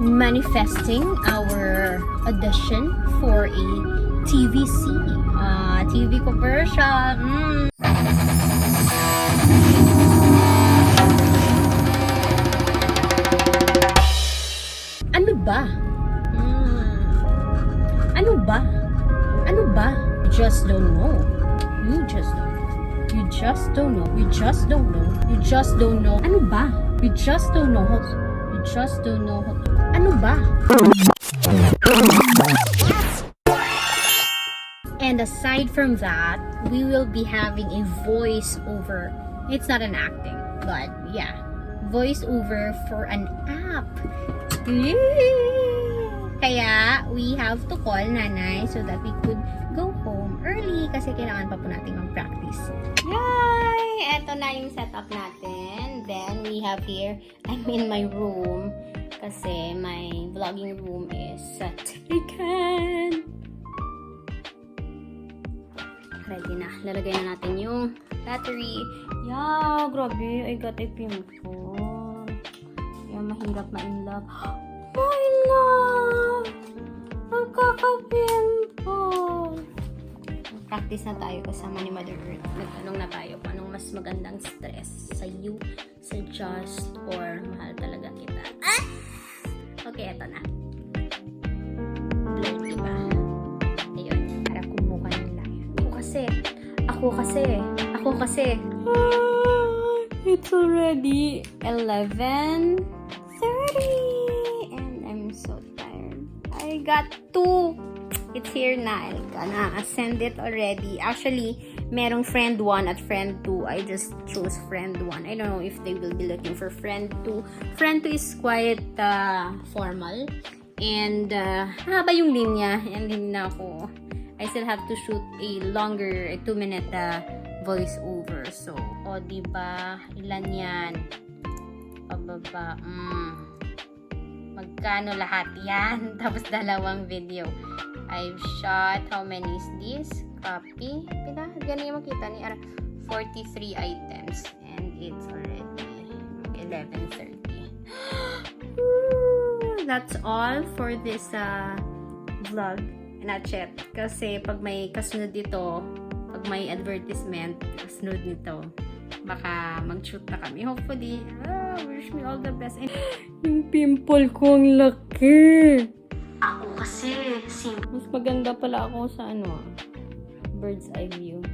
manifesting our audition for a TVC, TV commercial. Ano ba? Ano ba? Ano ba? You just don't know. You just don't know. You just don't know. You just don't know. You just don't know. Ano ba? You just don't know. You just don't know. Ano ba? And aside from that, we will be having a voiceover. It's not an acting, but yeah, voiceover for an app. Yay! Kaya we have to call nanay so that we could go home early kasi kailangan pa po natin mag-practice. Yay! Eto na yung setup natin. Then we have here, I'm in my room kasi my vlogging room is taken. Ready na. Lalagay na natin yung battery. Yeah, grabe. I got a pimple. Yeah, mahirap ma-inlove. Ma-inlove! Nagkaka-pimple! Practice na tayo kasama ni Mother Earth. Nagtanong na tayo kung anong mas magandang stress. Sa you, sa just, or mahal talaga kita. Ah! Okay, eto na. Blur, diba? Ayun. Para kumuha nila. Ako kasi. It's already 11:30 and I'm so tired. I got 2. It's here na. I'm gonna send it already. Actually, merong friend 1 at friend 2. I just chose friend 1. I don't know if they will be looking for friend 2. Friend 2 is quite formal. And haba yung linya. And hindi na ako. I still have to shoot a longer 2-minute voiceover. So, diba? Ilan yan? Pababa. Magkano lahat yan? Tapos 2 video. I've shot, how many is this? Copy. Ganyan yung makita ni 43 items. And it's already 11:30. That's all for this vlog. Not yet. Kasi pag may kasunod dito, pag may advertisement, kasunod nito, baka mag-shoot na kami. Hopefully, wish me all the best. And yung pimple ko ang laki. Ako kasi, mas maganda pala ako sa bird's eye view.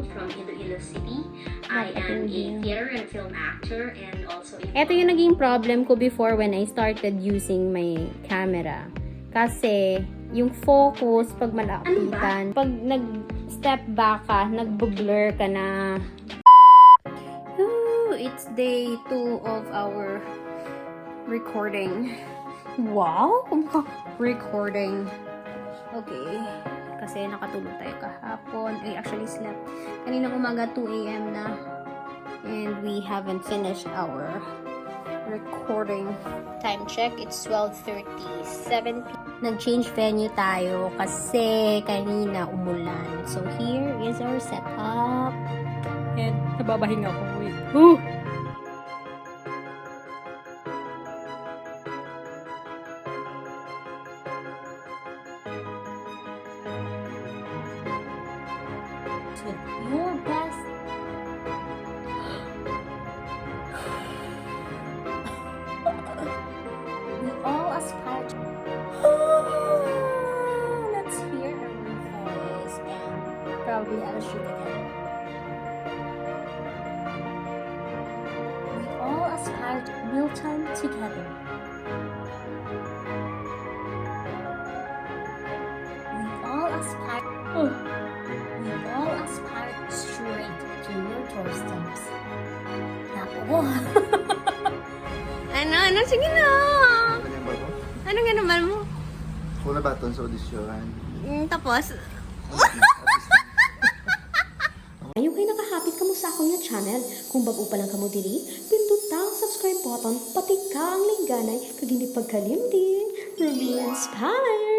From Iloilo City. I am a theater and film actor and also Ito yung naging problem ko before when I started using my camera. Kasi, yung focus, pag malapitan, pag nag-step back ka, nag-blur ka na. It's day 2 of our recording. Wow! Recording. Okay. Kasi nakatulog tayo kahapon. I actually slept. Kanina umaga 2 a.m. na. And we haven't finished our recording. Time check, it's 12:37 p.m. Nag-change venue tayo kasi kanina umulan. So here is our setup. And nababahinga ako. Wait. So your best. We all aspire to. Let's hear our new voice and probably I'll shoot again. We all aspire to real time together. We all aspire. We all aspire straight to your doorsteps. Naku. Ano? Sige na. Anong naman mo? Una ba ito sa audition? Tapos? Ayaw kayo nakahapit ka mo sa akong nga channel. Kung bago pa lang ka mo diri, pindot ang subscribe button, pati ka ang lingganay, kag hindi pagkalimding. Ruby Inspired!